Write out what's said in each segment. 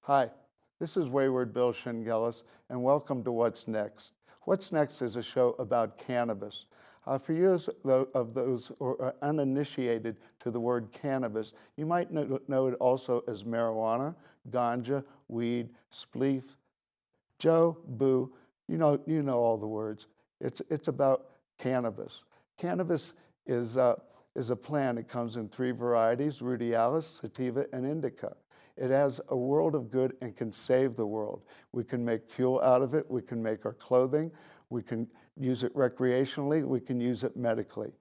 Hi, this is Wayward Bill and welcome to What's Next. What's Next is a show about cannabis. For you of those who are uninitiated to the word cannabis, you might know it also as marijuana, ganja, weed, spleef, Joe, boo, you know all the words. It's about cannabis. Cannabis is a plant. It comes in 3 varieties: rudialis, sativa, and indica. It has a world of good and can save the world. We can make fuel out of it. We can make our clothing. We can use it recreationally. We can use it medically.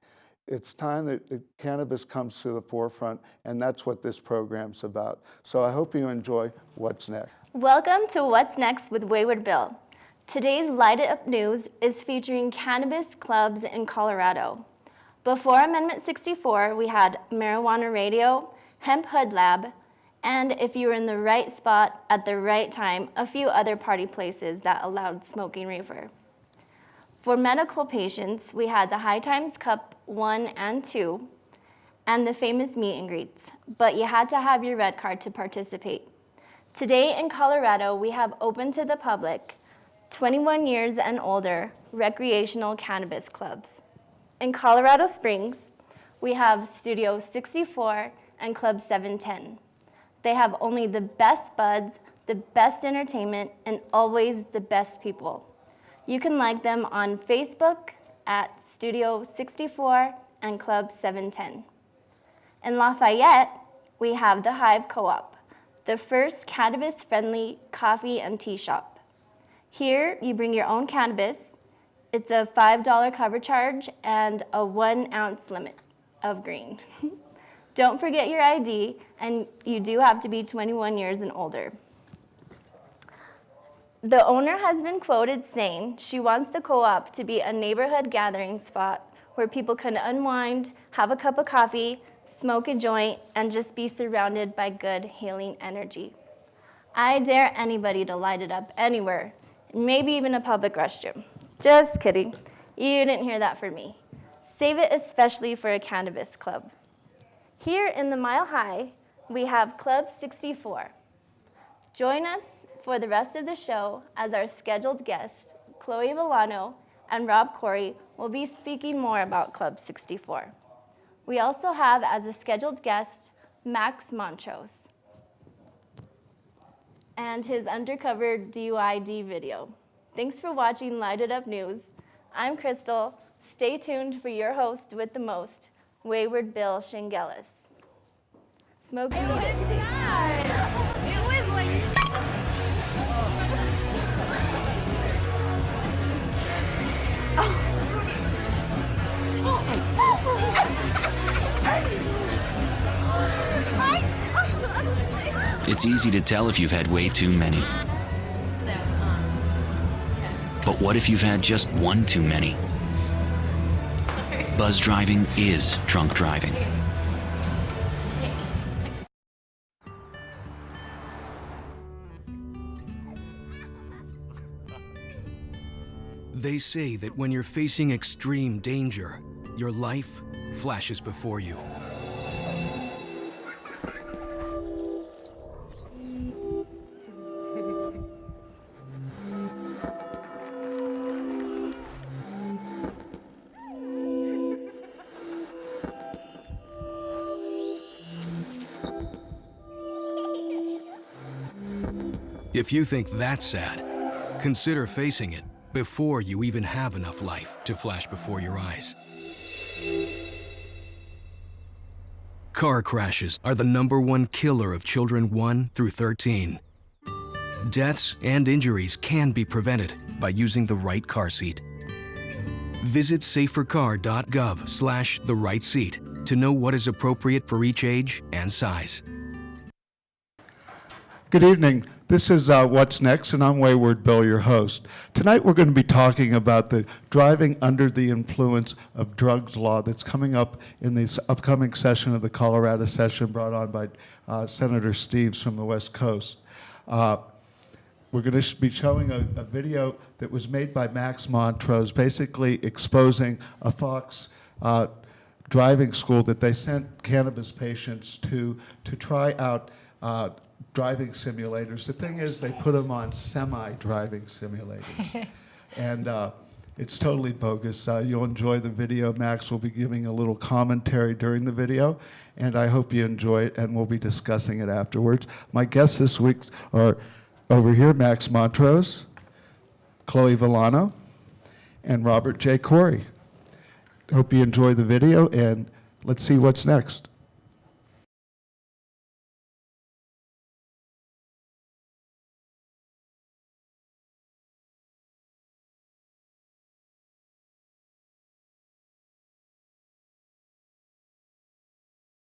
It's time that cannabis comes to the forefront, and that's what this program's about. So I hope you enjoy What's Next. Welcome to What's Next with Wayward Bill. Today's lighted up news is featuring cannabis clubs in Colorado. Before Amendment 64, we had marijuana radio, hemp hood lab, and if you were in the right spot at the right time, a few other party places that allowed smoking reefer. For medical patients, we had the High Times Cup 1 and 2 and the famous meet and greets, but you had to have your red card to participate. Today in Colorado, we have open to the public 21 years and older recreational cannabis clubs. In Colorado Springs, we have Studio 64 and Club 710. They have only the best buds, the best entertainment, and always the best people. You can like them on Facebook at Studio 64 and Club 710. In Lafayette, we have the Hive Co-op, the first cannabis-friendly coffee and tea shop. Here, you bring your own cannabis. It's a $5 cover charge and a 1 ounce limit of green. Don't forget your ID, and you do have to be 21 years and older. The owner has been quoted saying she wants the co-op to be a neighborhood gathering spot where people can unwind, have a cup of coffee, smoke a joint, and just be surrounded by good healing energy. I dare anybody to light it up anywhere, maybe even a public restroom. Just kidding. You didn't hear that from me. Save it especially for a cannabis club. Here in the Mile High, we have Club 64. Join us for the rest of the show as our scheduled guests, Chloé Villano and Rob Corry, will be speaking more about Club 64. We also have as a scheduled guest, Max Montrose and his undercover DUID video. Thanks for watching Lighted Up News. I'm Crystal. Stay tuned for your host with the most, Wayward Bill Shingelis. Smoke weed. It was like... It's easy to tell if you've had way too many. But what if you've had just one too many? Buzz driving is drunk driving. They say that when you're facing extreme danger, your life flashes before you. If you think that's sad, consider facing it before you even have enough life to flash before your eyes. Car crashes are the #1 killer of children 1 through 13. Deaths and injuries can be prevented by using the right car seat. Visit safercar.gov/the-right-seat to know what is appropriate for each age and size. Good evening. This is What's Next, and I'm Wayward Bill, your host. Tonight we're going to be talking about the driving under the influence of drugs law that's coming up in this upcoming session of the Colorado session brought on by Senator Steves from the West Coast. We're going to be showing a video that was made by Max Montrose, basically exposing a Fox driving school that they sent cannabis patients to try out driving simulators. The thing is, they put them on semi-driving simulators. And it's totally bogus. You'll enjoy the video. Max will be giving a little commentary during the video, and I hope you enjoy it, and we'll be discussing it afterwards. My guests this week are over here, Max Montrose, Chloé Villano, and Robert J. Corry. Hope you enjoy the video, and let's see what's next.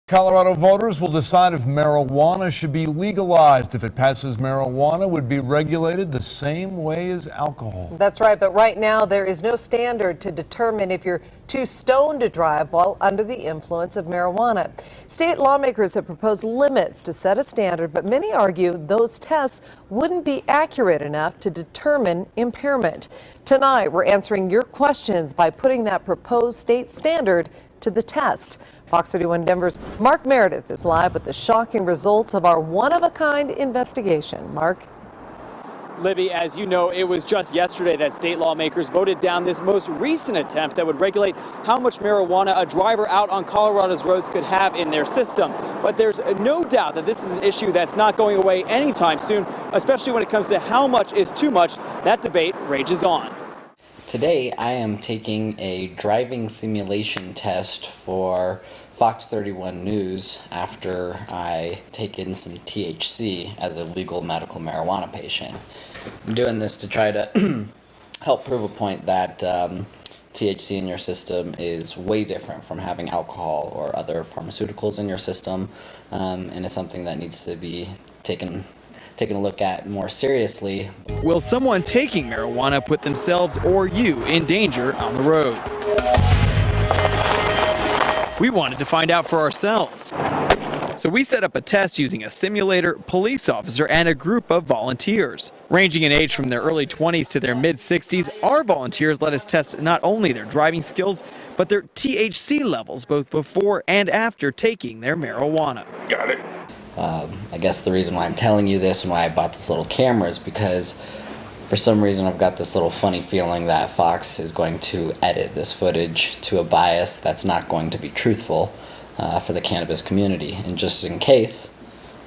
Colorado voters will decide if marijuana should be legalized. If it passes, marijuana would be regulated the same way as alcohol. That's right, but right now there is no standard to determine if you're too stoned to drive while under the influence of marijuana. State lawmakers have proposed limits to set a standard, but many argue those tests wouldn't be accurate enough to determine impairment. Tonight, we're answering your questions by putting that proposed state standard to the test. Fox 31 Denver's Mark Meredith is live with the shocking results of our one-of-a-kind investigation. Mark? Libby, as you know, it was just yesterday that state lawmakers voted down this most recent attempt that would regulate how much marijuana a driver out on Colorado's roads could have in their system. But there's no doubt that this is an issue that's not going away anytime soon, especially when it comes to how much is too much. That debate rages on. Today, I am taking a driving simulation test for Fox 31 News after I take in some THC as a legal medical marijuana patient. I'm doing this to try to help prove a point that THC in your system is way different from having alcohol or other pharmaceuticals in your system, and it's something that needs to be taken a look at more seriously. Will someone taking marijuana put themselves or you in danger on the road? We wanted to find out for ourselves. So we set up a test using a simulator, police officer, and a group of volunteers. Ranging in age from their early 20s to their mid-60s, our volunteers let us test not only their driving skills, but their THC levels both before and after taking their marijuana. Got it. I guess the reason why I'm telling you this and why I bought this little camera is because for some reason I've got this little funny feeling that Fox is going to edit this footage to a bias that's not going to be truthful for the cannabis community. And just in case,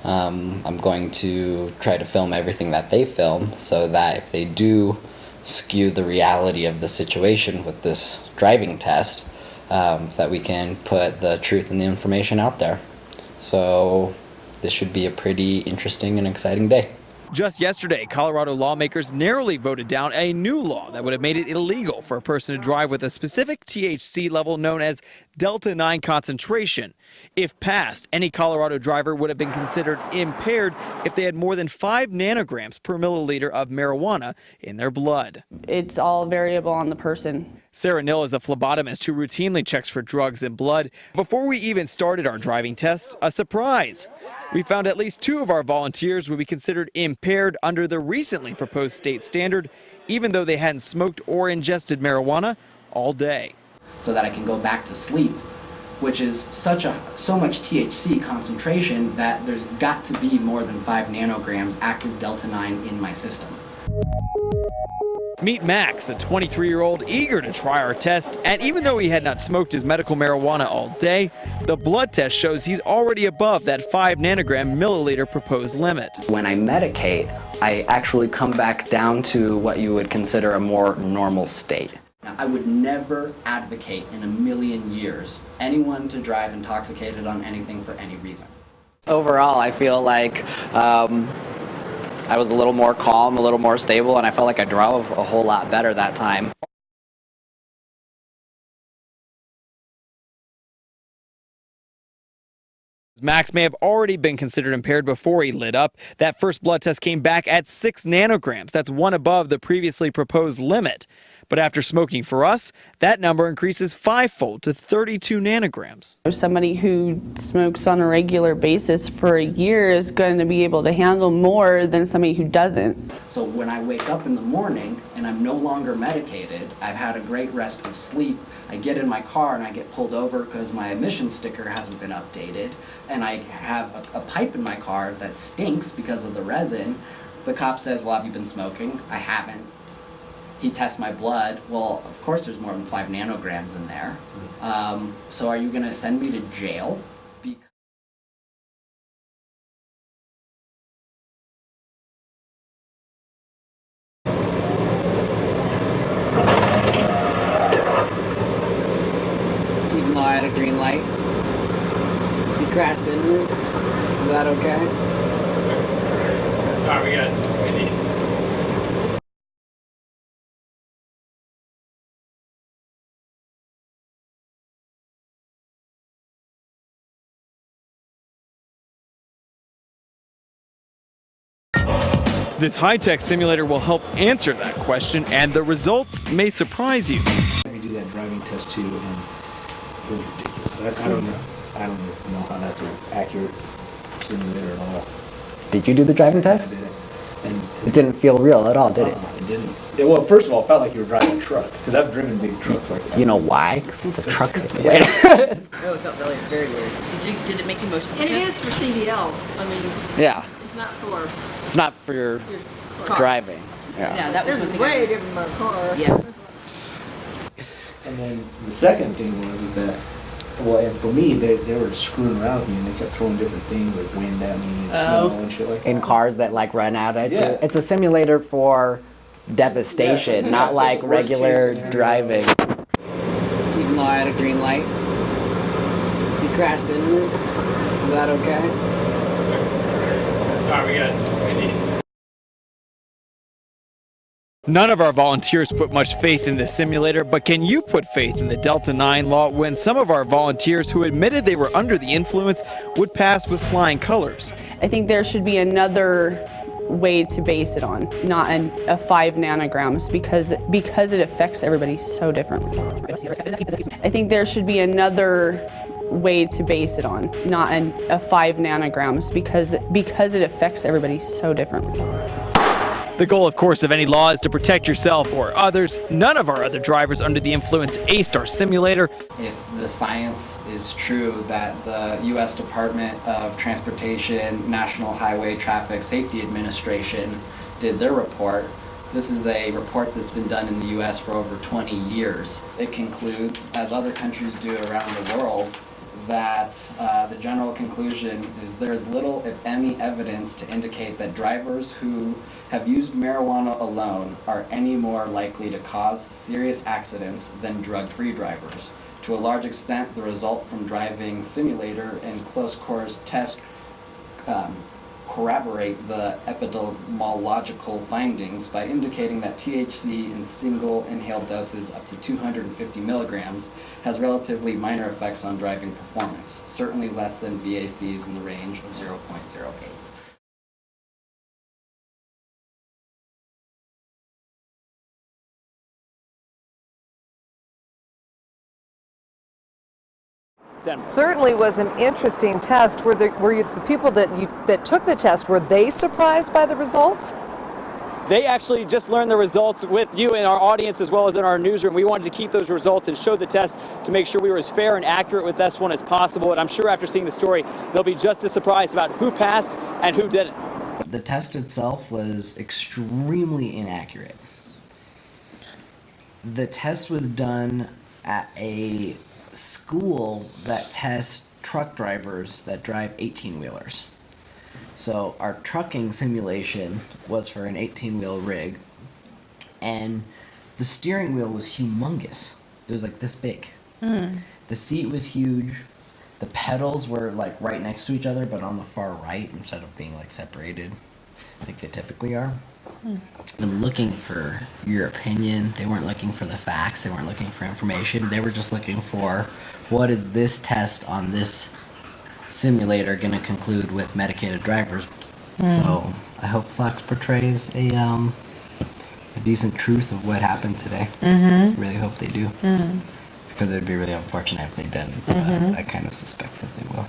I'm going to try to film everything that they film so that if they do skew the reality of the situation with this driving test, that we can put the truth and the information out there. So this should be a pretty interesting and exciting day. Just yesterday, Colorado lawmakers narrowly voted down a new law that would have made it illegal for a person to drive with a specific THC level known as Delta 9 concentration. If passed, any Colorado driver would have been considered impaired if they had more than 5 nanograms per milliliter of marijuana in their blood. It's all variable on the person. Sarah Nill is a phlebotomist who routinely checks for drugs in blood. Before we even started our driving test, a surprise. We found at least 2 of our volunteers would be considered impaired under the recently proposed state standard, even though they hadn't smoked or ingested marijuana all day. So that I can go back to sleep, which is so much THC concentration that there's got to be more than 5 nanograms active Delta 9 in my system. Meet Max, a 23-year-old eager to try our test, and even though he had not smoked his medical marijuana all day, the blood test shows he's already above that 5 nanogram milliliter proposed limit. When I medicate, I actually come back down to what you would consider a more normal state. Now, I would never advocate in a million years anyone to drive intoxicated on anything for any reason. Overall, I feel like I was a little more calm, a little more stable, and I felt like I drove a whole lot better that time. Max may have already been considered impaired before he lit up. That first blood test came back at 6 nanograms. That's one above the previously proposed limit. But after smoking for us, that number increases 5-fold to 32 nanograms. Somebody who smokes on a regular basis for a year is going to be able to handle more than somebody who doesn't. So when I wake up in the morning and I'm no longer medicated, I've had a great rest of sleep, I get in my car and I get pulled over because my emission sticker hasn't been updated, and I have a pipe in my car that stinks because of the resin. The cop says, well, have you been smoking? I haven't. He tests my blood. Well, of course there's more than 5 nanograms in there. So are you gonna send me to jail? Even though I had a green light, he crashed into me. Is that okay? Alright, we need. This high-tech simulator will help answer that question, and the results may surprise you. We do that driving test too, and it was ridiculous. I don't know how that's an accurate simulator at all. Did you do the driving test? I did it. And It didn't feel real at all, did it? It didn't. Well, first of all, it felt like you were driving a truck, because I've driven big trucks like that. You know why? Because it's a truck simulator. It really felt very weird. Did it make you motion sickness? And it is for CDL. I mean, Yeah, it's not for your car. driving. Yeah, that was This one is thing. way different than my car. Yeah. And then the second thing was that, well, and for me, they were screwing around with me, and they kept throwing different things like wind at me and snow and shit like that. In cars that like run out at Yeah. you. It's a simulator for devastation, Yeah, not it's like like worst case regular scenario. driving. Even though I had a green light, he crashed into me. Is that okay? Alright, we need. None of our volunteers put much faith in this simulator, but can you put faith in the Delta 9 law when some of our volunteers who admitted they were under the influence would pass with flying colors? I think there should be another way to base it on, not a 5 nanograms, because it affects everybody so differently. I think there should be another way to base it on, not a 5 nanograms, because it affects everybody so differently. The goal, of course, of any law is to protect yourself or others. None of our other drivers under the influence aced our simulator. If the science is true that the U.S. Department of Transportation, National Highway Traffic Safety Administration did their report, this is a report that's been done in the U.S. for over 20 years. It concludes, as other countries do around the world, that the general conclusion is there is little, if any, evidence to indicate that drivers who have used marijuana alone are any more likely to cause serious accidents than drug-free drivers. To a large extent, the result from driving simulator and close quarters test corroborate the epidemiological findings by indicating that THC in single inhaled doses up to 250 milligrams has relatively minor effects on driving performance, certainly less than VACs in the range of 0.08. Certainly was an interesting test. Were the people that took the test, were they surprised by the results? They actually just learned the results with you in our audience as well as in our newsroom. We wanted to keep those results and show the test to make sure we were as fair and accurate with this one as possible. And I'm sure after seeing the story, they'll be just as surprised about who passed and who didn't. The test itself was extremely inaccurate. The test was done at a school that tests truck drivers that drive 18-wheelers. So our trucking simulation was for an 18-wheel rig, and the steering wheel was humongous. It was like this big. The seat was huge. The pedals were like right next to each other, but on the far right instead of being like separated like they typically are. And looking for your opinion. They weren't looking for the facts. They weren't looking for information. They were just looking for what is this test on this simulator going to conclude with medicated drivers. So I hope Fox portrays a decent truth of what happened today. Really hope they do. Because it'd be really unfortunate if they didn't. But I kind of suspect that they will.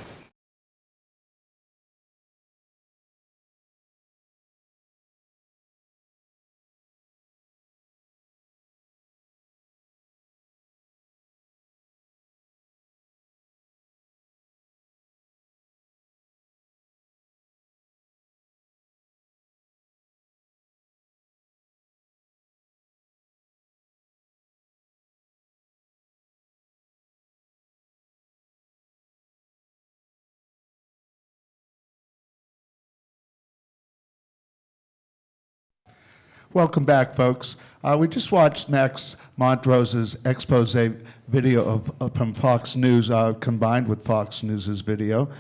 Welcome back, folks. We just watched Max Montrose's expose video from Fox News, combined with Fox News's video.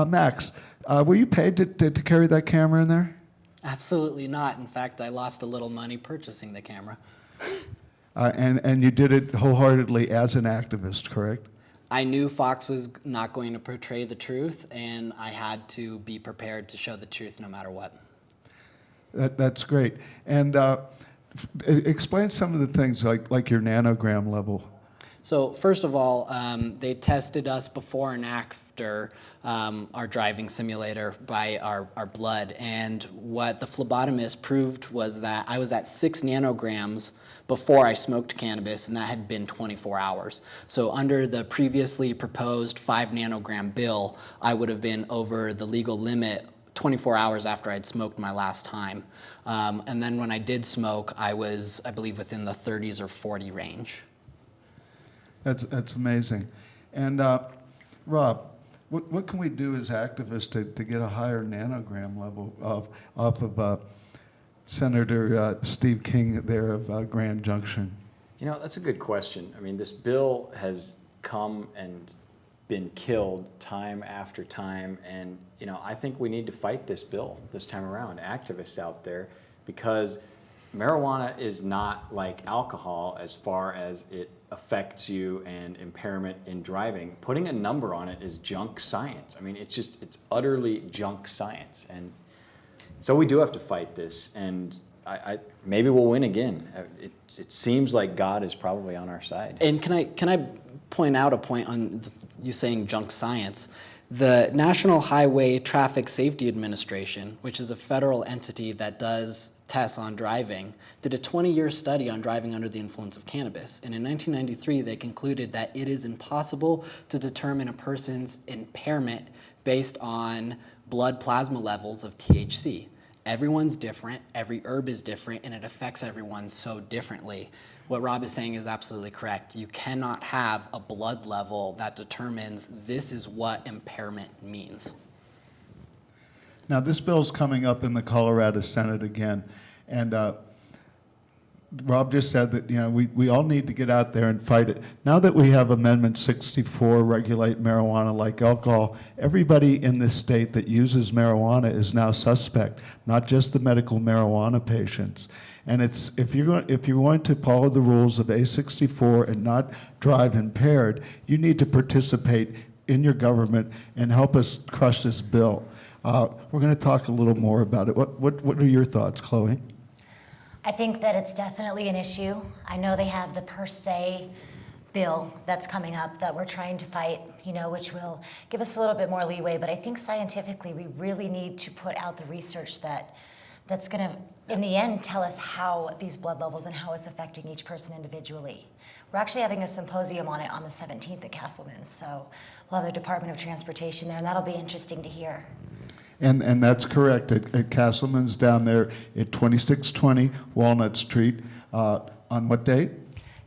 Max, were you paid to carry that camera in there? Absolutely not. In fact, I lost a little money purchasing the camera. And you did it wholeheartedly as an activist, correct? I knew Fox was not going to portray the truth, and I had to be prepared to show the truth no matter what. That's great. And explain some of the things like your nanogram level. So first of all, they tested us before and after our driving simulator by our blood. And what the phlebotomist proved was that I was at 6 nanograms before I smoked cannabis, and that had been 24 hours. So under the previously proposed 5 nanogram bill, I would have been over the legal limit 24 hours after I'd smoked my last time. And then when I did smoke, I was, I believe, within the 30s or 40 range. That's amazing. And Rob, what can we do as activists to get a higher nanogram level off of Senator Steve King there of Grand Junction? You know, that's a good question. I mean, this bill has come and been killed time after time, and you know, I think we need to fight this bill this time around, activists out there, because marijuana is not like alcohol as far as it affects you and impairment in driving. Putting a number on it is junk science. I mean, it's utterly junk science, and so we do have to fight this, and I maybe we'll win again. It seems like God is probably on our side. And can I point out a point on you saying junk science? The National Highway Traffic Safety Administration, which is a federal entity that does tests on driving, did a 20-year study on driving under the influence of cannabis. And in 1993, they concluded that it is impossible to determine a person's impairment based on blood plasma levels of THC. Everyone's different, every herb is different, and it affects everyone so differently. What Rob is saying is absolutely correct. You cannot have a blood level that determines this is what impairment means. Now, this bill's coming up in the Colorado Senate again, and Rob just said that, you know, we all need to get out there and fight it. Now that we have Amendment 64, regulate marijuana like alcohol, everybody in this state that uses marijuana is now suspect, not just the medical marijuana patients. And it's if you're going to follow the rules of A64 and not drive impaired, you need to participate in your government and help us crush this bill. We're going to talk a little more about it. What are your thoughts, Chloe? I think that it's definitely an issue. I know they have the per se bill that's coming up that we're trying to fight, you know, which will give us a little bit more leeway. But I think scientifically, we really need to put out the research that's going to, in the end, tell us how these blood levels and how it's affecting each person individually. We're actually having a symposium on it on the 17th at Castleman's, so we'll have the Department of Transportation there, and that'll be interesting to hear. And that's correct. At Castleman's down there at 2620 Walnut Street. On what date?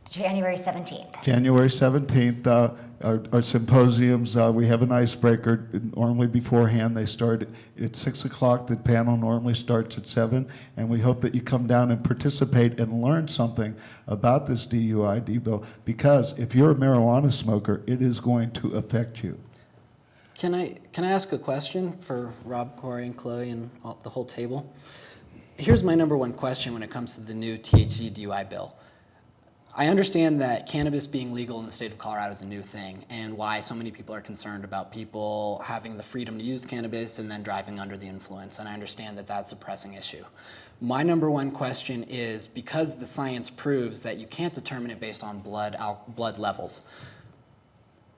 January 17th. January 17th. Our symposiums, we have an icebreaker. Normally beforehand, they start at 6 o'clock. The panel normally starts at 7. And we hope that you come down and participate and learn something about this DUID bill. Because if you're a marijuana smoker, it is going to affect you. Can I ask a question for Rob Corry and Chloe and the whole table? Here's my number one question when it comes to the new THC DUI bill. I understand that cannabis being legal in the state of Colorado is a new thing, and why so many people are concerned about people having the freedom to use cannabis and then driving under the influence, and I understand that that's a pressing issue. My number one question is, because the science proves that you can't determine it based on blood levels,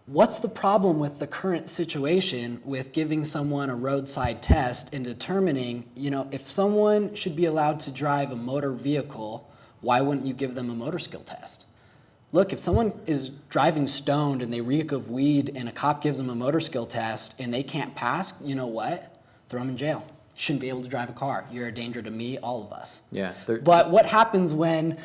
what's the problem with the current situation with giving someone a roadside test and determining, if someone should be allowed to drive a motor vehicle, why wouldn't you give them a motor skill test? Look, if someone is driving stoned and they reek of weed and a cop gives them a motor skill test and they can't pass, you know what? Throw them in jail. You shouldn't be able to drive a car. You're a danger to me, all of us. Yeah. But what happens when,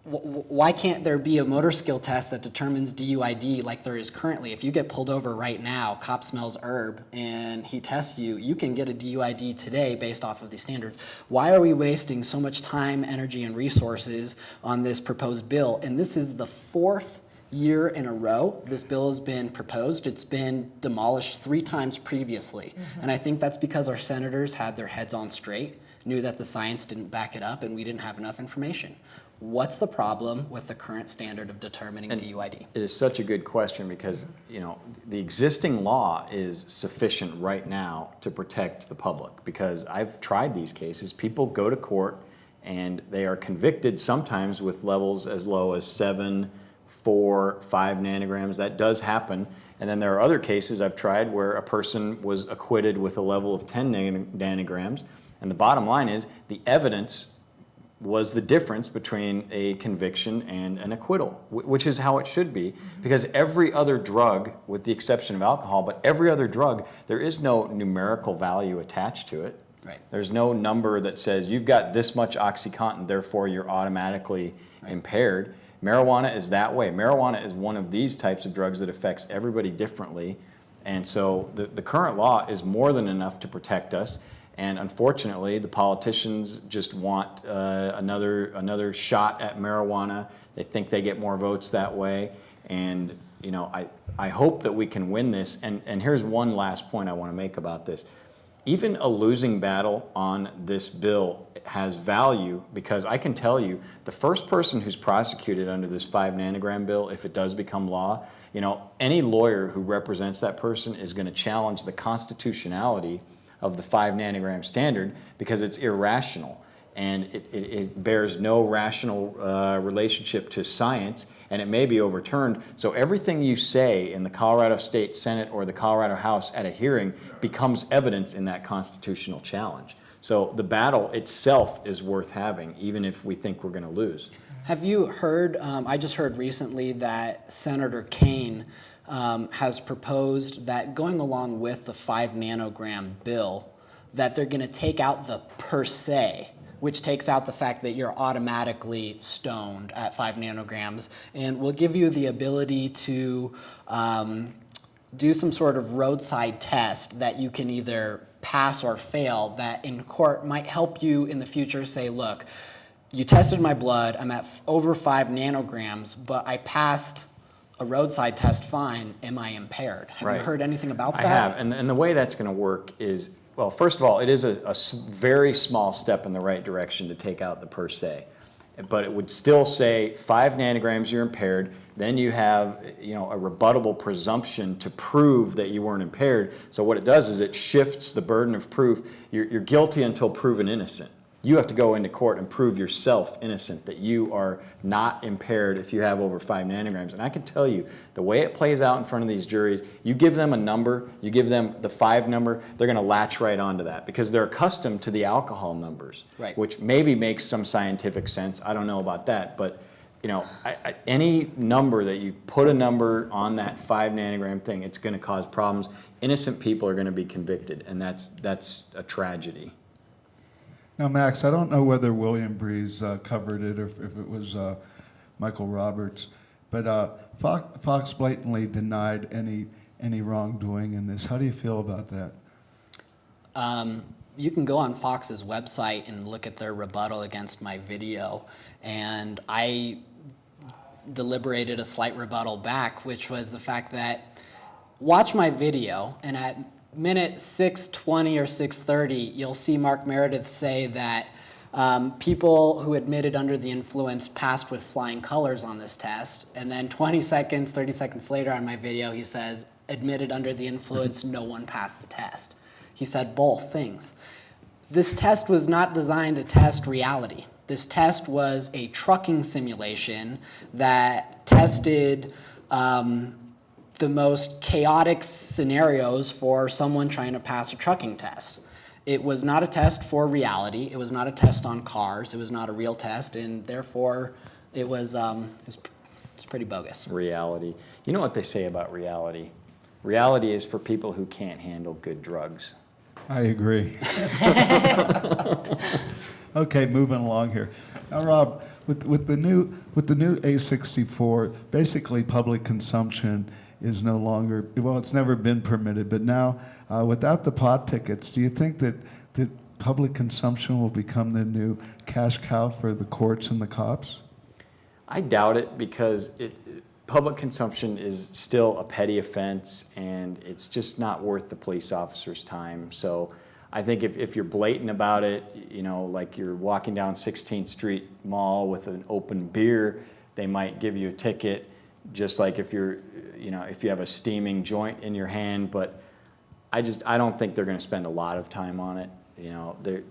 why can't there be a motor skill test that determines DUID like there is currently? If you get pulled over right now, cop smells herb, and he tests you, you can get a DUID today based off of these standards. Why are we wasting so much time, energy, and resources on this proposed bill? And this is the 4th year in a row this bill has been proposed. It's been demolished 3 times previously. And I think that's because our senators had their heads on straight, knew that the science didn't back it up, and we didn't have enough information. What's the problem with the current standard of determining DUID? It is such a good question because, the existing law is sufficient right now to protect the public, because I've tried these cases. People go to court and they are convicted sometimes with levels as low as 7, 4, 5 nanograms. That does happen. And then there are other cases I've tried where a person was acquitted with a level of 10 nanograms. And the bottom line is the evidence was the difference between a conviction and an acquittal, which is how it should be, because every other drug, with the exception of alcohol, but every other drug, there is no numerical value attached to it. Right. There's no number that says you've got this much OxyContin, therefore you're automatically impaired. Marijuana is that way. Marijuana is one of these types of drugs that affects everybody differently. And so the current law is more than enough to protect us. And unfortunately, the politicians just want another shot at marijuana. They think they get more votes that way. And I hope that we can win this. And here's one last point I want to make about this. Even a losing battle on this bill has value, because I can tell you the first person who's prosecuted under this 5 nanogram bill, if it does become law, any lawyer who represents that person is going to challenge the constitutionality of the 5 nanogram standard, because it's irrational and it bears no rational relationship to science, and it may be overturned. So everything you say in the Colorado State Senate or the Colorado House at a hearing becomes evidence in that constitutional challenge. So the battle itself is worth having, even if we think we're going to lose. Have you heard, I just heard recently that Senator Kane has proposed that, going along with the 5 nanogram bill, that they're going to take out the per se, which takes out the fact that you're automatically stoned at 5 nanograms, and will give you the ability to do some sort of roadside test that you can either pass or fail, that in court might help you in the future say, look, you tested my blood, I'm at over 5 nanograms, but I passed a roadside test fine, am I impaired? Have you heard anything about that? I have, and the way that's going to work is, well, first of all, it is a very small step in the right direction to take out the per se. But it would still say 5 nanograms you're impaired, then you have a rebuttable presumption to prove that you weren't impaired. So what it does is it shifts the burden of proof. You're guilty until proven innocent. You have to go into court and prove yourself innocent, that you are not impaired if you have over 5 nanograms. And I can tell you, the way it plays out in front of these juries, you give them a number, you give them the 5 number, they're going to latch right onto that, because they're accustomed to the alcohol numbers, which maybe makes some scientific sense. I don't know about that, but any number that you put a number on that 5 nanogram thing, it's going to cause problems. Innocent people are going to be convicted, and that's a tragedy. Now, Max, I don't know whether William Breeze covered it or if it was Michael Roberts, but Fox blatantly denied any wrongdoing in this. How do you feel about that? You can go on Fox's website and look at their rebuttal against my video, and I deliberated a slight rebuttal back, which was the fact that, watch my video, and at minute 6:20 or 6:30, you'll see Mark Meredith say that people who admitted under the influence passed with flying colors on this test. And then 20 seconds, 30 seconds later on my video, he says, admitted under the influence, no one passed the test. He said both things. This test was not designed to test reality. This test was a trucking simulation that tested the most chaotic scenarios for someone trying to pass a trucking test. It was not a test for reality. It was not a test on cars. It was not a real test, and therefore it was pretty bogus. Reality. You know what they say about reality? Reality is for people who can't handle good drugs. I agree. Okay, moving along here. Now, Rob, with the new A64, basically public consumption is no longer, well, it's never been permitted, but now without the pot tickets, do you think that public consumption will become the new cash cow for the courts and the cops? I doubt it, because public consumption is still a petty offense, and it's just not worth the police officer's time. So I think if you're blatant about it, you know, like you're walking down 16th Street Mall with an open beer, they might give you a ticket, just like if you're, you know, if you have a steaming joint in your hand. But I don't think they're going to spend a lot of time on it. You know, the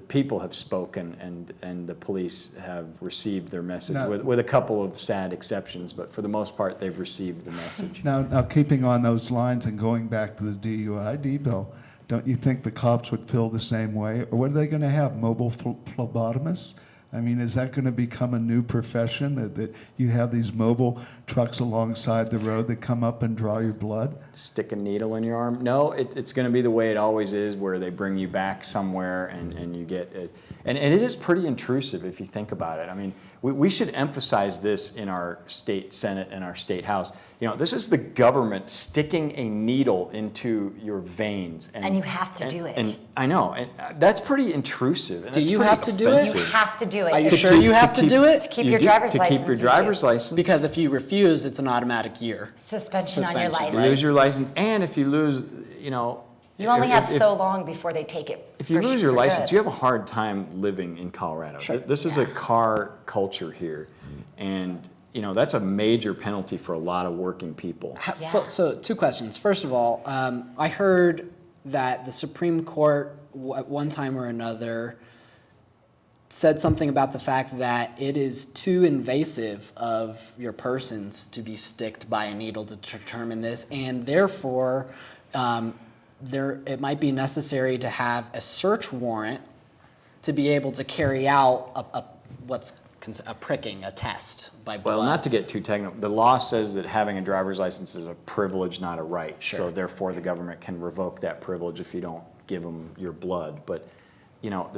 people have spoken, and the police have received their message, with a couple of sad exceptions, but for the most part, they've received the message. Now keeping on those lines and going back to the DUID bill, don't you think the cops would feel the same way? Or what are they going to have, mobile phlebotomists? I mean, is that going to become a new profession, that you have these mobile trucks alongside the road that come up and draw your blood? Stick a needle in your arm? No, it's going to be the way it always is, where they bring you back somewhere and you get it. And it is pretty intrusive if you think about it. I mean, we should emphasize this in our state Senate and our state House. You know, this is the government sticking a needle into your veins. And you have to do it. And I know, and that's pretty intrusive. And do you have to do it? You have to do it. Are you sure you have to do it? To keep your driver's license. To keep your driver's license. Because if you refuse, it's an automatic year. Suspension on your license. You lose your license, and if you lose, you know. You only have so long before they take it. If you lose your license, you have a hard time living in Colorado. Sure. This is a car culture here, and you know that's a major penalty for a lot of working people. So 2 questions. First of all, I heard that the Supreme Court at one time or another said something about the fact that it is too invasive of your persons to be sticked by a needle to determine this, and therefore it might be necessary to have a search warrant to be able to carry out a pricking, a test by blood. Well, not to get too technical, the law says that having a driver's license is a privilege, not a right. Sure. So therefore, the government can revoke that privilege if you don't give them your blood. But you know,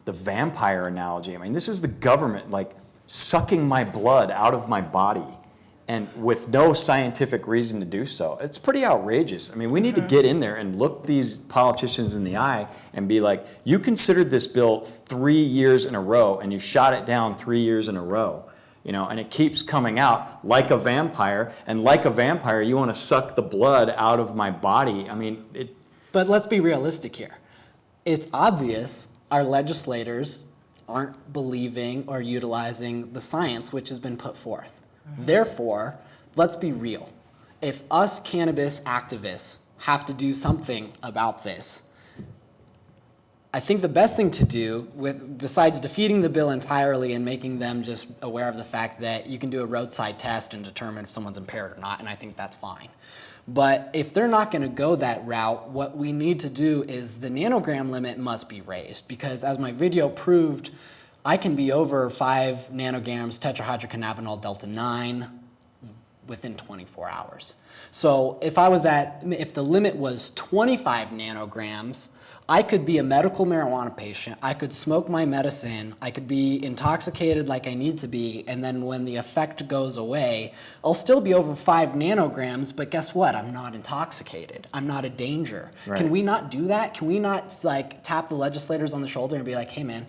the vampire analogy. I mean, this is the government like sucking my blood out of my body, and with no scientific reason to do so. It's pretty outrageous. I mean, we need to get in there and look these politicians in the eye and be like, you considered this bill 3 years in a row, and you shot it down 3 years in a row. You know, and it keeps coming out like a vampire, and like a vampire, you want to suck the blood out of my body. I mean, it. But let's be realistic here. It's obvious our legislators aren't believing or utilizing the science which has been put forth. Therefore, let's be real. If us cannabis activists have to do something about this, I think the best thing to do, besides defeating the bill entirely and making them just aware of the fact that you can do a roadside test and determine if someone's impaired or not, and I think that's fine. But if they're not going to go that route, what we need to do is the nanogram limit must be raised, because as my video proved, I can be over 5 nanograms tetrahydrocannabinol delta 9 within 24 hours. So if the limit was 25 nanograms, I could be a medical marijuana patient, I could smoke my medicine, I could be intoxicated like I need to be, and then when the effect goes away, I'll still be over 5 nanograms, but guess what? I'm not intoxicated. I'm not a danger. Right. Can we not do that? Can we not like tap the legislators on the shoulder and be like, hey man,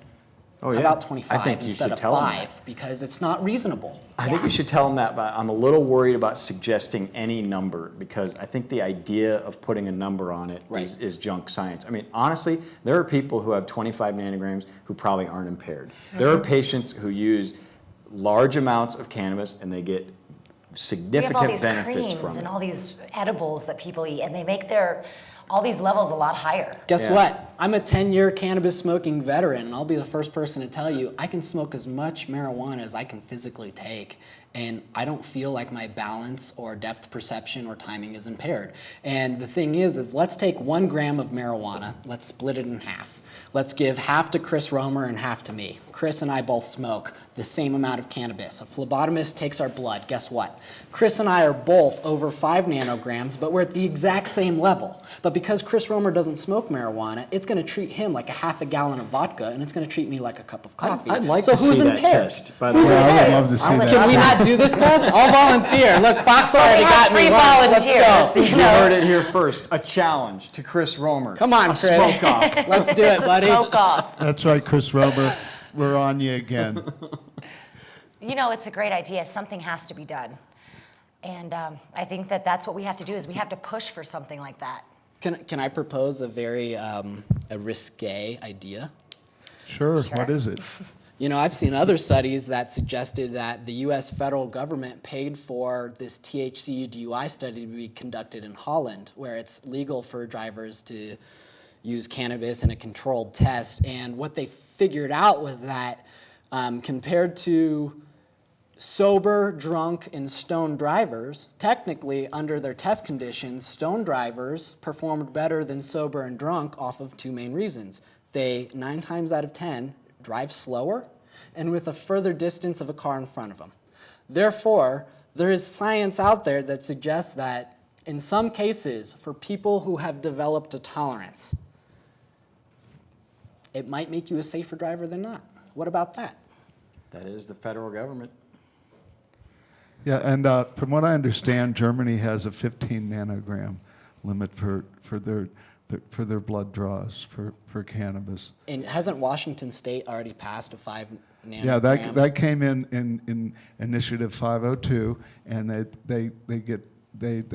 Oh, yeah. about 25 I think you instead should of tell them 5? Because it's not reasonable. I think we should tell them that, but I'm a little worried about suggesting any number, because I think the idea of putting a number on it is junk science. I mean, honestly, there are people who have 25 nanograms who probably aren't impaired. There are patients who use large amounts of cannabis and they get significant benefits from it. We have all these creams and all these edibles that people eat, and they make their all these levels a lot higher. Guess what? I'm a 10-year cannabis smoking veteran, and I'll be the first person to tell you I can smoke as much marijuana as I can physically take, and I don't feel like my balance or depth perception or timing is impaired. And the thing is let's take 1 gram of marijuana, let's split it in half. Let's give half to Chris Romer and half to me. Chris and I both smoke the same amount of cannabis. A phlebotomist takes our blood. Guess what? Chris and I are both over 5 nanograms, but we're at the exact same level. But because Chris Romer doesn't smoke marijuana, it's going to treat him like a half a gallon of vodka, and it's going to treat me like a cup of coffee. I'd like so to who's see that impaired? test, by the Who's way. I impaired? would love to see that. Can we not do this test? I'll volunteer. Look, Fox already got me free once. Let's volunteers. go. You heard it here first. A challenge to Chris Romer. Come on, a Chris. smoke off. Let's do it, It's a buddy. smoke off. That's right, Chris Romer. We're on you again. You know, it's a great idea. Something has to be done. And I think that that's what we have to do is we have to push for something like that. Can I propose a very a risque idea? Sure. What is it? You know, I've seen other studies that suggested that the U.S. federal government paid for this THC DUI study to be conducted in Holland, where it's legal for drivers to use cannabis in a controlled test. And what they figured out was that compared to sober, drunk, and stoned drivers, technically under their test conditions, stoned drivers performed better than sober and drunk off of 2 main reasons. They, 9 times out of 10, drive slower and with a further distance of a car in front of them. Therefore, there is science out there that suggests that in some cases, for people who have developed a tolerance, it might make you a safer driver than not. What about that? That is the federal government. Yeah, and from what I understand, Germany has a 15 nanogram limit for their blood draws for cannabis. And hasn't Washington State already passed a 5 nanogram? Yeah, that came in Initiative 502, and they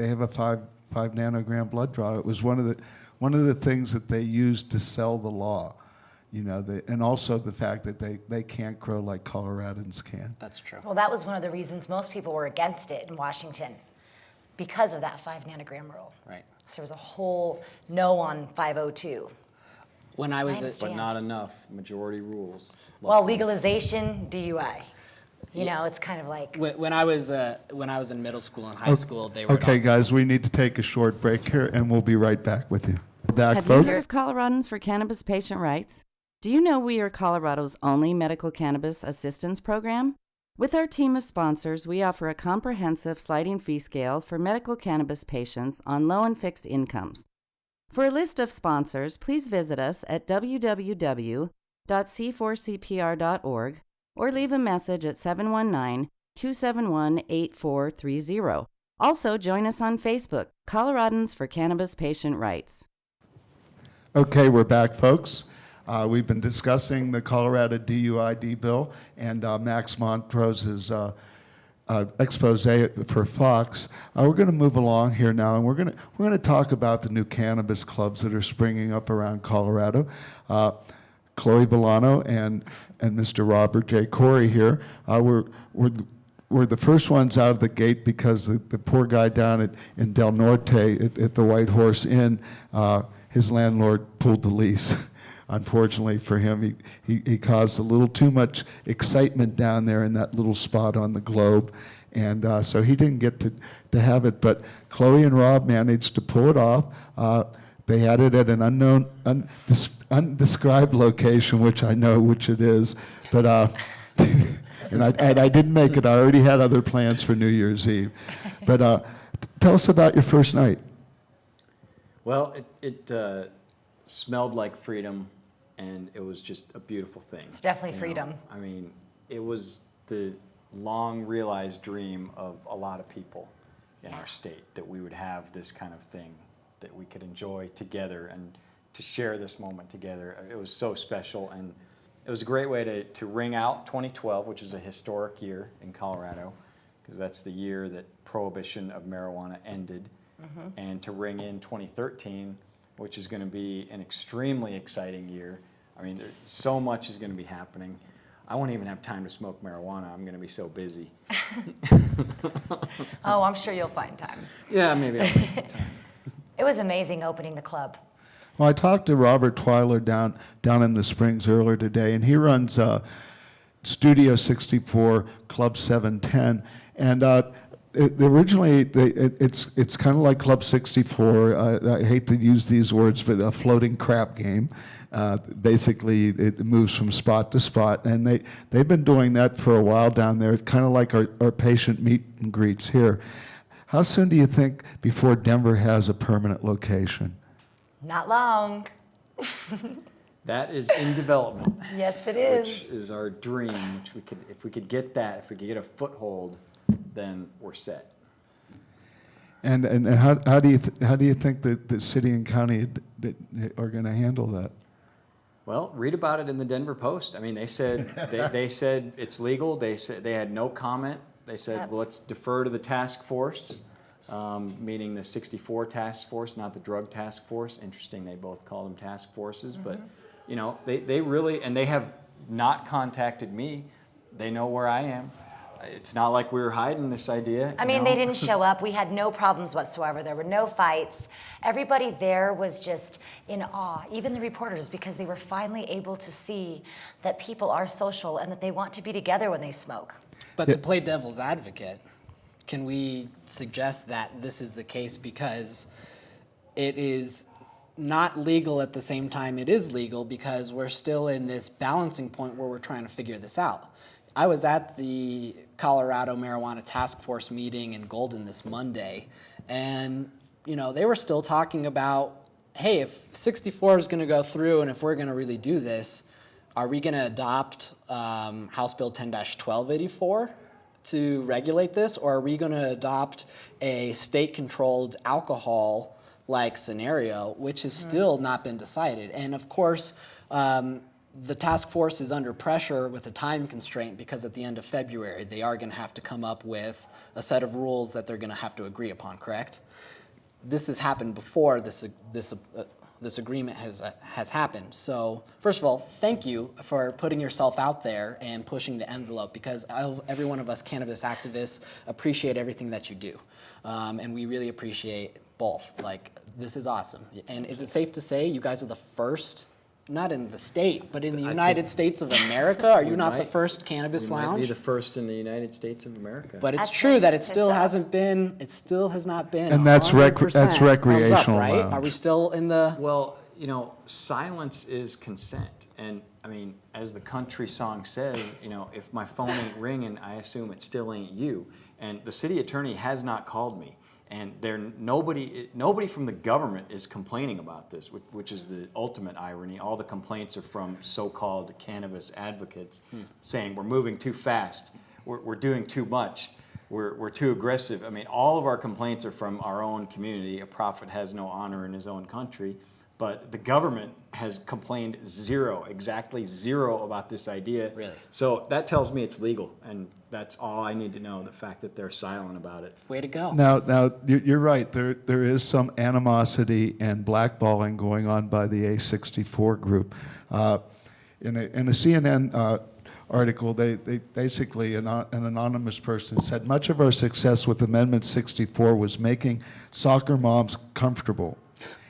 have a 5 nanogram blood draw. It was one of the things that they used to sell the law. You know, and also the fact that they can't grow like Coloradans can. That's true. Well, that was one of the reasons most people were against it in Washington, because of that 5 nanogram rule. Right. So there was a whole no on 502. When I was understand. But not enough. Majority rules. Well, legalization, DUI. You know, it's kind of like. When I was in middle school and high school, they were. Okay, guys, we need to take a short break here, and we'll be right back with you. Back, Have folks. you heard of Coloradans for Cannabis Patient Rights? Do you know we are Colorado's only medical cannabis assistance program? With our team of sponsors, we offer a comprehensive sliding fee scale for medical cannabis patients on low and fixed incomes. For a list of sponsors, please visit us at www.c4cpr.org or leave a message at 719-271-8430. Also, join us on Facebook, Coloradans for Cannabis Patient Rights. Okay, we're back, folks. We've been discussing the Colorado DUID bill and Max Montrose's expose for Fox. We're going to move along here now, and we're going to talk about the new cannabis clubs that are springing up around Colorado. Chloé Villano and Mr. Robert J. Corry here. We're the first ones out of the gate because the poor guy down in Del Norte at the White Horse Inn, his landlord pulled the lease. Unfortunately for him, he caused a little too much excitement down there in that little spot on the globe, and so he didn't get to have it. But Chloé and Rob managed to pull it off. They had it at an undescribed location, which I know which it is, but and I didn't make it. I already had other plans for New Year's Eve. But tell us about your first night. Well, it smelled like freedom, and it was just a beautiful thing. It's definitely freedom. I mean, it was the long realized dream of a lot of people in our state, that we would have this kind of thing that we could enjoy together and to share this moment together. It was so special, and it was a great way to ring out 2012, which is a historic year in Colorado, because that's the year that prohibition of marijuana ended, and to ring in 2013, which is going to be an extremely exciting year. I mean, so much is going to be happening. I won't even have time to smoke marijuana. I'm going to be so busy. Oh, I'm sure you'll find time. Yeah, maybe I'll make time. It was amazing opening the club. Well, I talked to Robert Twyler down in the Springs earlier today, and he runs Studio 64, Club 710, and it's kind of like Club 64. I hate to use these words, but a floating crap game. Basically, it moves from spot to spot, and they've been doing that for a while down there, kind of like our patient meet and greets here. How soon do you think before Denver has a permanent location? Not long. That is in development. Yes, it is. Which is our dream. Which if we could get that, if we could get a foothold, then we're set. And how do you think that the city and county are going to handle that? Well, read about it in the Denver Post. I mean, they said they said it's legal. They said they had no comment. They said, well, let's defer to the task force, meaning the 64 task force, not the drug task force. Interesting, they both call them task forces, but you know, they really, and they have not contacted me. They know where I am. It's not like we were hiding this idea. I mean, they didn't show up. We had no problems whatsoever. There were no fights. Everybody there was just in awe, even the reporters, because they were finally able to see that people are social and that they want to be together when they smoke. But to play devil's advocate, can we suggest that this is the case because it is not legal at the same time it is legal, because we're still in this balancing point where we're trying to figure this out? I was at the Colorado Marijuana Task Force meeting in Golden this Monday, and you know, they were still talking about, hey, if 64 is going to go through and if we're going to really do this, are we going to adopt House Bill 10-1284 to regulate this, or are we going to adopt a state-controlled alcohol-like scenario, which has still not been decided? And of course, the task force is under pressure with a time constraint because at the end of February, they are going to have to come up with a set of rules that they're going to have to agree upon, correct? This has happened before this agreement has happened. So first of all, thank you for putting yourself out there and pushing the envelope, because every one of us cannabis activists appreciate everything that you do. And we really appreciate both. Like, this is awesome. And is it safe to say you guys are the first, not in the state, but in the United States of America? Are you not the first cannabis lounge? We might be the first in the United States of America. But it's true that it still hasn't been, it still has not been. And that's 100% recreational thumbs up, right? lounge. Are we still in the? Well, you know, silence is consent. And I mean, as the country song says, you know, if my phone ain't ringing, I assume it still ain't you. And the city attorney has not called me. And nobody from the government is complaining about this, which is the ultimate irony. All the complaints are from so-called cannabis advocates saying we're moving too fast, we're doing too much, we're too aggressive. I mean, all of our complaints are from our own community. A prophet has no honor in his own country. But the government has complained exactly zero about this idea. Really? So that tells me it's legal, and that's all I need to know, the fact that they're silent about it. Way to go. Now you're right. There is some animosity and blackballing going on by the A64 group. In a CNN article, they basically, an anonymous person said, much of our success with Amendment 64 was making soccer moms comfortable.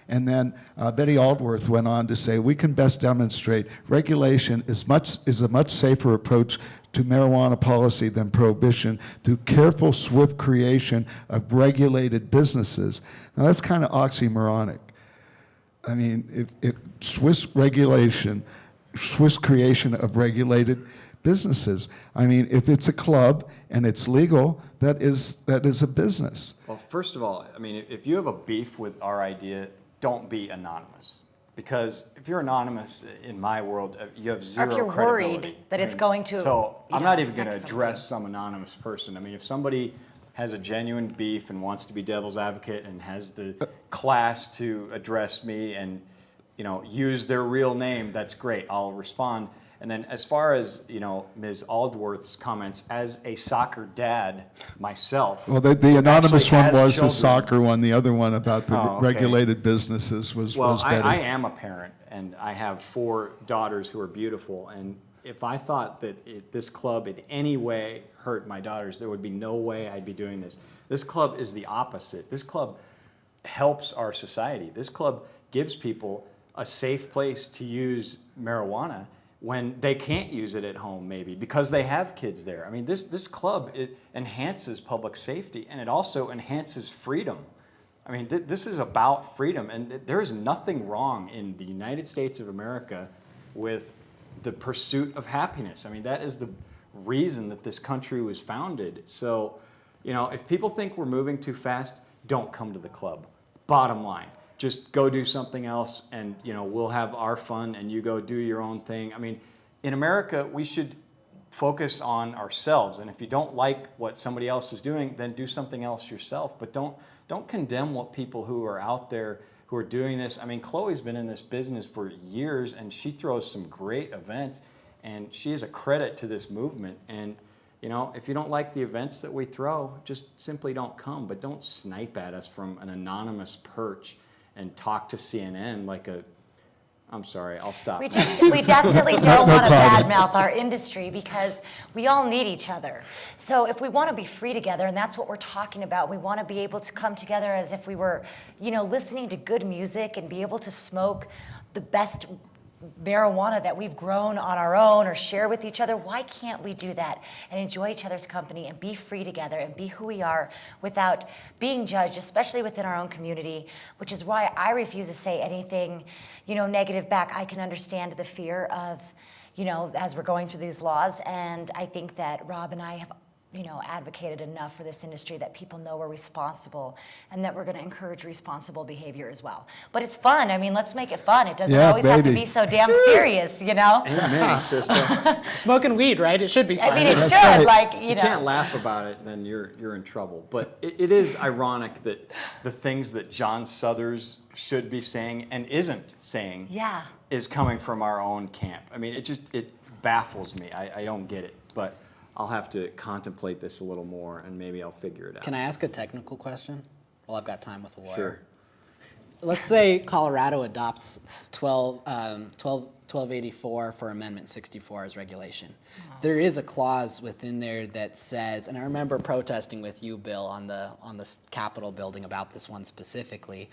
And then Betty Aldworth went on to say, we can best demonstrate regulation is a much safer approach to marijuana policy than prohibition through careful, swift creation of regulated businesses. Now that's kind of oxymoronic. I mean, if Swiss creation of regulated businesses. I mean, if it's a club and it's legal, that is a business. Well, first of all, I mean, if you have a beef with our idea, don't be anonymous. Because if you're anonymous in my world, you have zero credibility. Or if you're worried that it's going to, so I'm not even going to address some anonymous person. I mean, if somebody has a genuine beef and wants to be devil's advocate and has the class to address me and, you know, use their real name, that's great. I'll respond. And then as far as, you know, Ms. Aldworth's comments, as a soccer dad myself. Well, the anonymous one was children, the soccer one. The other one about the regulated businesses was Well, Betty. I am a parent, and I have 4 daughters who are beautiful. And if I thought that this club in any way hurt my daughters, there would be no way I'd be doing this. This club is the opposite. This club helps our society. This club gives people a safe place to use marijuana when they can't use it at home, maybe because they have kids there. I mean, this club, it enhances public safety, and it also enhances freedom. I mean, this is about freedom, and there is nothing wrong in the United States of America with the pursuit of happiness. I mean, that is the reason that this country was founded. So, you know, if people think we're moving too fast, don't come to the club. Bottom line, just go do something else, and, you know, we'll have our fun, and you go do your own thing. I mean, in America, we should focus on ourselves, and if you don't like what somebody else is doing, then do something else yourself. But don't condemn what people who are out there who are doing this. I mean, Chloe's been in this business for years, and she throws some great events, and she is a credit to this movement. And, you know, if you don't like the events that we throw, just simply don't come, but don't snipe at us from an anonymous perch and talk to CNN like a, I'm sorry, I'll stop. We definitely don't want to badmouth our industry because we all need each other. So if we want to be free together, and that's what we're talking about, we want to be able to come together as if we were, you know, listening to good music and be able to smoke the best marijuana that we've grown on our own or share with each other. Why can't we do that and enjoy each other's company and be free together and be who we are without being judged, especially within our own community, which is why I refuse to say anything, you know, negative back. I can understand the fear of, you know, as we're going through these laws, and I think that Rob and I have, you know, advocated enough for this industry that people know we're responsible and that we're going to encourage responsible behavior as well. But it's fun. I mean, let's make it fun. It doesn't always have to be so damn serious, you know? Amen, sister. Smoking weed, right? It should be fun. I mean, it should, right. like, you You know. can't laugh about it, then you're in trouble. But it is ironic that the things that John Suthers should be saying and isn't saying Yeah. is coming from our own camp. I mean, it baffles me. I don't get it. But I'll have to contemplate this a little more, and maybe I'll figure it out. Can I ask a technical question? Well, I've got time with a lawyer. Sure. Let's say Colorado adopts 1284 for Amendment 64 as regulation. There is a clause within there that says, and I remember protesting with you, Bill, on the Capitol building about this one specifically,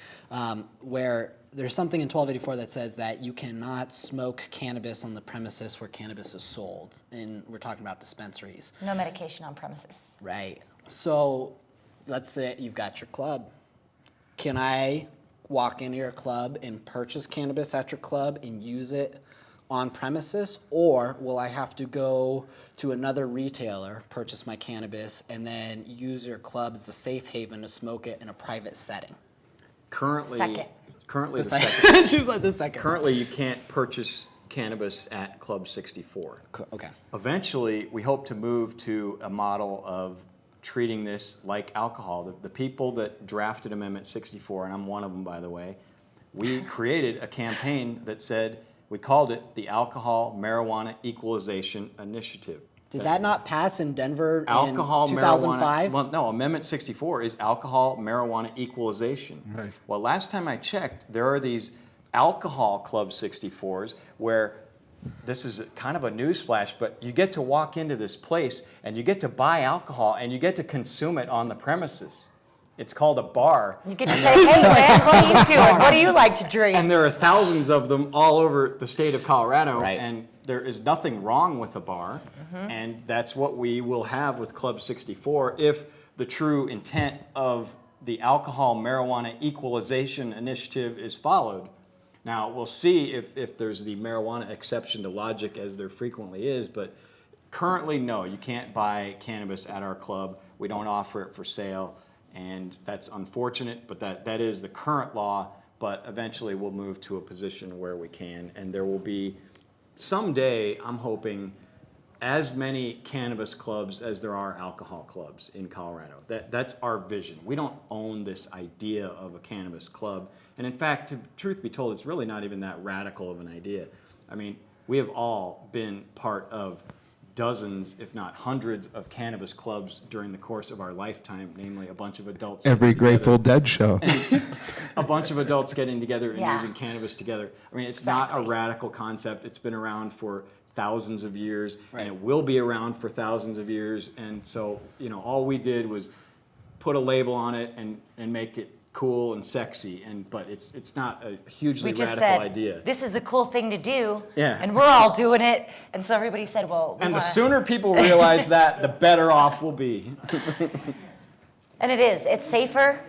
where there's something in 1284 that says that you cannot smoke cannabis on the premises where cannabis is sold, and we're talking about dispensaries. No medication on premises. Right. So let's say you've got your club. Can I walk into your club and purchase cannabis at your club and use it on premises, or will I have to go to another retailer, purchase my cannabis, and then use your club as a safe haven to smoke it in a private setting? Currently, Second. the second. She's like the second. Currently, you can't purchase cannabis at Club 64. Okay. Eventually, we hope to move to a model of treating this like alcohol. The people that drafted Amendment 64, and I'm one of them, by the way, we created a campaign that said, we called it the Alcohol Marijuana Equalization Initiative. Did that not pass in Denver Alcohol, in 2005? marijuana. Well, no, Amendment 64 is alcohol, marijuana equalization. Right. Well, last time I checked, there are these alcohol Club 64s where this is kind of a newsflash, but you get to walk into this place and you get to buy alcohol and you get to consume it on the premises. It's called a bar. You get to say, hey, Lance, what are you doing? What do you like to drink? And there are thousands of them all over the state of Colorado, Right. and there is nothing wrong with a bar, and that's what we will have with Club 64 if the true intent of the Alcohol Marijuana Equalization Initiative is followed. Now, we'll see if there's the marijuana exception to logic, as there frequently is, but currently, no, you can't buy cannabis at our club. We don't offer it for sale. And that's unfortunate, but that is the current law, but eventually we'll move to a position where we can, and there will be someday, I'm hoping, as many cannabis clubs as there are alcohol clubs in Colorado. That's our vision. We don't own this idea of a cannabis club, and in fact, truth be told, it's really not even that radical of an idea. I mean, we have all been part of dozens, if not hundreds, of cannabis clubs during the course of our lifetime, namely a bunch of adults. Every Grateful Dead show. A bunch of adults getting together and Yeah. using cannabis together. I mean, it's Exactly. not a radical concept. It's been around for thousands of years, Right. and it will be around for thousands of years. And so, you know, all we did was put a label on it and make it cool and sexy, but it's not a hugely We just radical said, idea. this is the cool thing to do, Yeah. and we're all doing it. And so everybody said, well, we And the wanna... sooner people realize that, the better off we'll be. And it is. It's safer,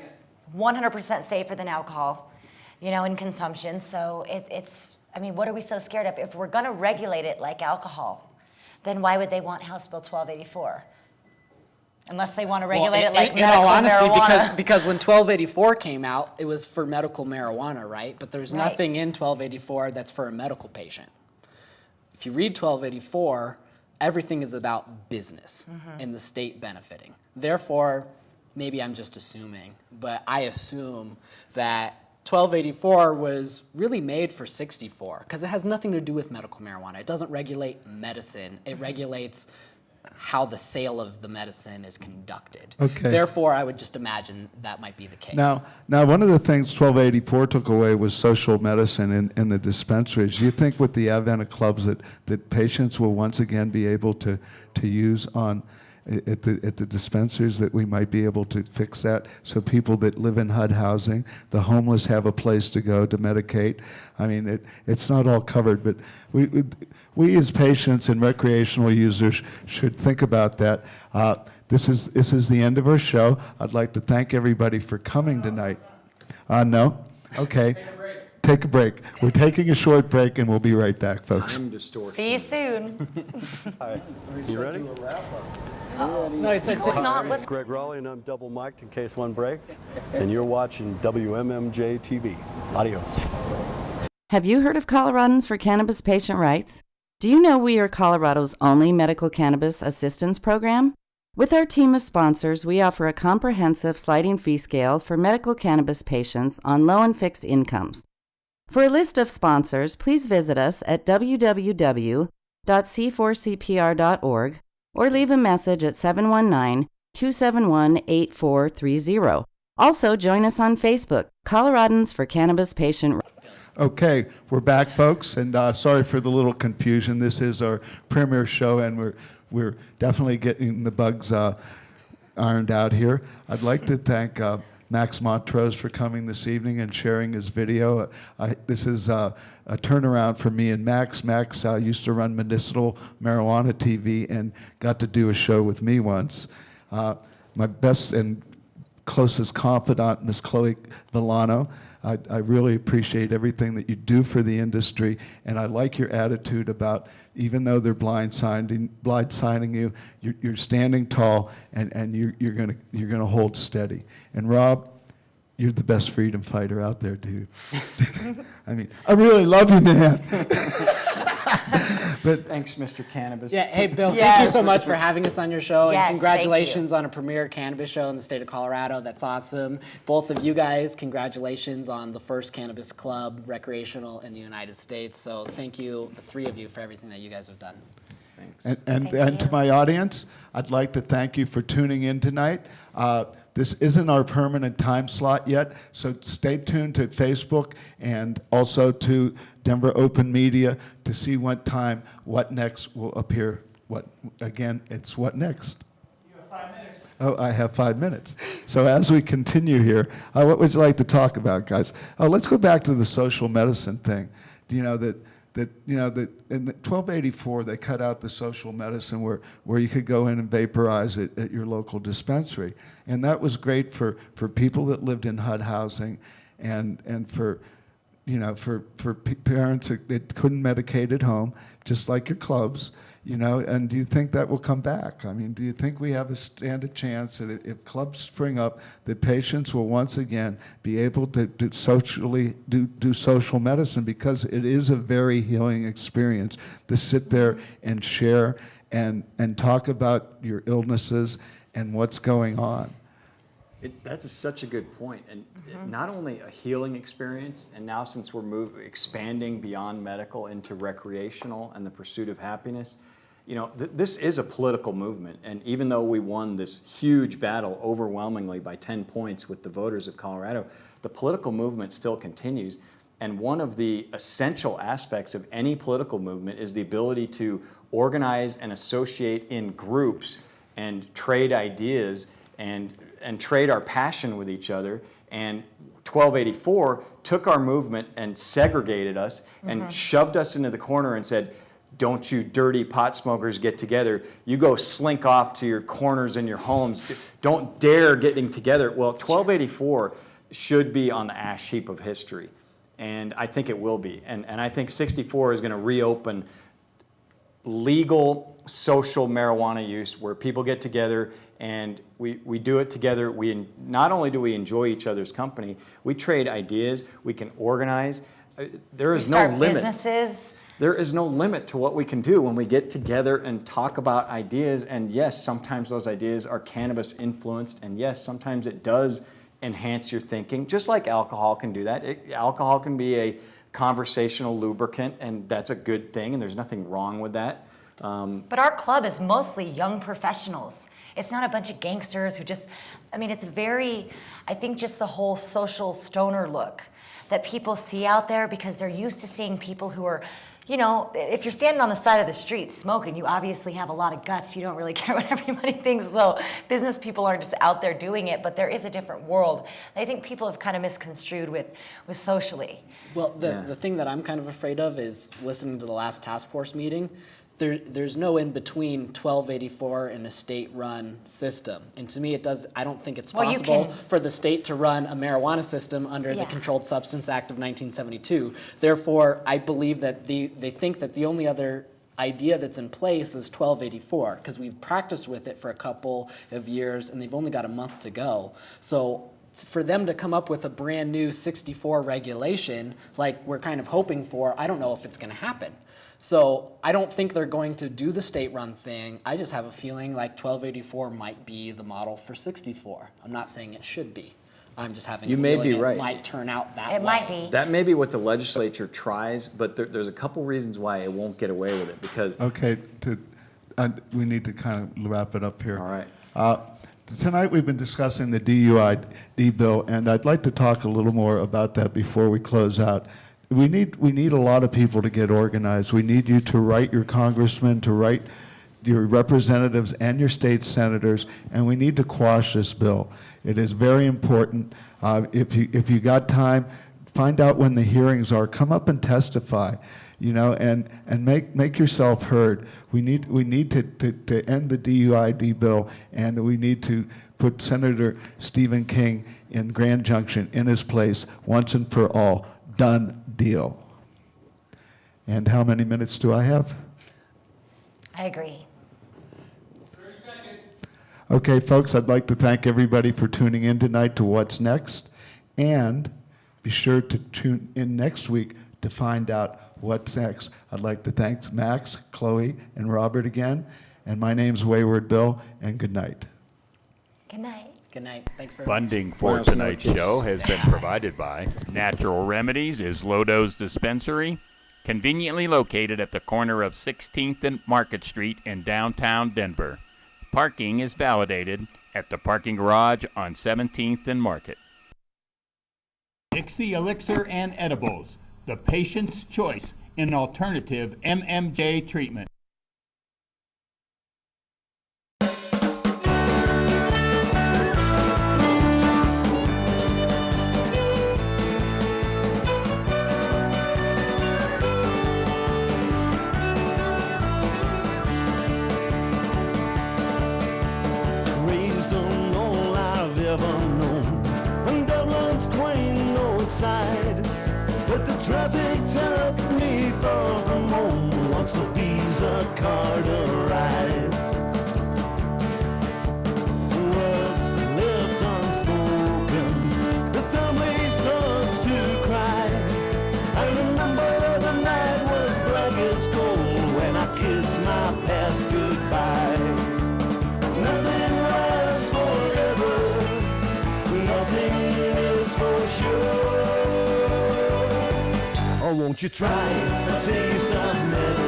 100% safer than alcohol, in consumption. So it's, I mean, what are we so scared of? If we're going to regulate it like alcohol, then why would they want House Bill 1284? Unless they want to regulate it like in medical all honesty, marijuana. because when 1284 came out, it was for medical marijuana, right? But there's Right. nothing in 1284 that's for a medical patient. If you read 1284, everything is about business and the state benefiting. Therefore, maybe I'm just assuming, but I assume that 1284 was really made for 64 because it has nothing to do with medical marijuana. It doesn't regulate medicine. It regulates how the sale of the medicine is conducted. Okay. Therefore, I would just imagine that might be the case. Now, one of the things 1284 took away was social medicine in the dispensaries. Do you think with the advent of clubs that patients will once again be able to use at the dispensaries, that we might be able to fix that so people that live in HUD housing, the homeless, have a place to go to medicate? I mean, it's not all covered, but we as patients and recreational users should think about that. This is the end of our show. I'd like to thank everybody for coming tonight. No? Okay. Take a break. We're taking a short break, and we'll be right back, folks. Time distortion. See you soon. Hi. You ready? No, he said Greg Raleigh, and I'm double mic'd in case one breaks. And you're watching WMMJ TV. Adios. Have you heard of Coloradans for Cannabis Patient Rights? Do you know we are Colorado's only medical cannabis assistance program? With our team of sponsors, we offer a comprehensive sliding fee scale for medical cannabis patients on low and fixed incomes. For a list of sponsors, please visit us at www.c4cpr.org or leave a message at 719-271-8430. Also, join us on Facebook, Coloradans for Cannabis Patient Rights. Okay, we're back, folks, and sorry for the little confusion. This is our premiere show, and we're definitely getting the bugs ironed out here. I'd like to thank Max Montrose for coming this evening and sharing his video. This is a turnaround for me and Max. Max used to run Medicinal Marijuana TV and got to do a show with me once. My best and closest confidant, Miss Chloé Villano. I really appreciate everything that you do for the industry, and I like your attitude about, even though they're blindsiding you, you're standing tall, and you're gonna hold steady. And Rob, you're the best freedom fighter out there, dude. I mean, I really love you, man. But thanks, Mr. Cannabis. Yeah, hey, Bill, thank you Yes. so much for having us on your show. Yes, And congratulations on a premier cannabis show in the state of Colorado. That's awesome. Both of you guys, congratulations on the first cannabis club, recreational, in the United States. So thank you, the three of you, for everything that you guys have done. Thanks. And to my audience, I'd like to thank you for tuning in tonight. This isn't our permanent time slot yet, so stay tuned to Facebook and also to Denver Open Media to see what time What Next will appear. It's What Next? You have 5 minutes. Oh, I have 5 minutes. So as we continue here, what would you like to talk about, guys? Let's go back to the social medicine thing. Do you know that in 1284 they cut out the social medicine where you could go in and vaporize it at your local dispensary, and that was great for people that lived in HUD housing, and for parents that couldn't medicate at home, just like your clubs. And do you think that will come back? I mean, do you think we have a chance that if clubs spring up, that patients will once again be able to do social medicine, because it is a very healing experience to sit there and share and talk about your illnesses and what's going on. That's such a good point, and not only a healing experience, and now since we're expanding beyond medical into recreational and the pursuit of happiness, this is a political movement, and even though we won this huge battle overwhelmingly by 10 points with the voters of Colorado, the political movement still continues, and one of the essential aspects of any political movement is the ability to organize and associate in groups and trade ideas and and trade our passion with each other. And 1284 took our movement and segregated us and shoved us into the corner and said, don't you dirty pot smokers get together. You go slink off to your corners in your homes. Don't dare getting together. Well, 1284 should be on the ash heap of history. And I think it will be. And I think 64 is going to reopen legal social marijuana use where people get together and we do it together. Not only do we enjoy each other's company, we trade ideas, we can organize. There is no limit. Businesses. There is no limit to what we can do when we get together and talk about ideas. And yes, sometimes those ideas are cannabis influenced. And yes, sometimes it does enhance your thinking, just like alcohol can do that. Alcohol can be a conversational lubricant, and that's a good thing, and there's nothing wrong with that. But our club is mostly young professionals. It's not a bunch of gangsters who just, I mean, it's very, I think just the whole social stoner look that people see out there because they're used to seeing people who are, you know, if you're standing on the side of the street smoking, you obviously have a lot of guts. You don't really care what everybody thinks. So business people aren't just out there doing it, but there is a different world. I think people have kind of misconstrued with socially. Well, the thing that I'm kind of afraid of is listening to the last task force meeting. There's no in between 1284 and a state-run system, and to me, I don't think it's possible for the state to run a marijuana system under the Controlled Substance Act of 1972. Therefore, I believe that they think that the only other idea that's in place is 1284 because we've practiced with it for a couple of years, and they've only got a month to go. So for them to come up with a brand new 64 regulation, like we're kind of hoping for, I don't know if it's going to happen. So I don't think they're going to do the state-run thing. I just have a feeling like 1284 might be the model for 64. I'm not saying it should be. I'm just having a feeling it might turn out that way. It might be. That may be what the legislature tries, but there's a couple reasons why it won't get away with it because... Okay, we need to kind of wrap it up here. All right. Tonight we've been discussing the DUID bill, and I'd like to talk a little more about that before we close out. We need a lot of people to get organized. We need you to write your congressmen, to write your representatives and your state senators, and we need to quash this bill. It is very important. If you got time, find out when the hearings are. Come up and testify, you know, and make yourself heard. We need to end the DUID bill, and we need to put Senator Stephen King in Grand Junction in his place once and for all. Done deal. And how many minutes do I have? I agree. 30 seconds. Okay, folks, I'd like to thank everybody for tuning in tonight to What's Next, and be sure to tune in next week to find out what's next. I'd like to thank Max, Chloe, and Robert again, and my name's Wayward Bill, and good night. Good night. Good night. Thanks for Funding for tonight's show has been provided by Natural Remedies is Low-Dose Dispensary, conveniently located at the corner of 16th and Market Street in downtown Denver. Parking is validated at the parking garage on 17th and Market. Dixie Elixir and Edibles, the patient's choice in alternative MMJ treatment. Traffic took me for the moon once the Visa card arrived. Words left unspoken, the family starts to cry. I remember the night was black as coal when I kissed my past goodbye. Nothing lasts forever, nothing is for sure. Oh, won't you try a taste of medicine?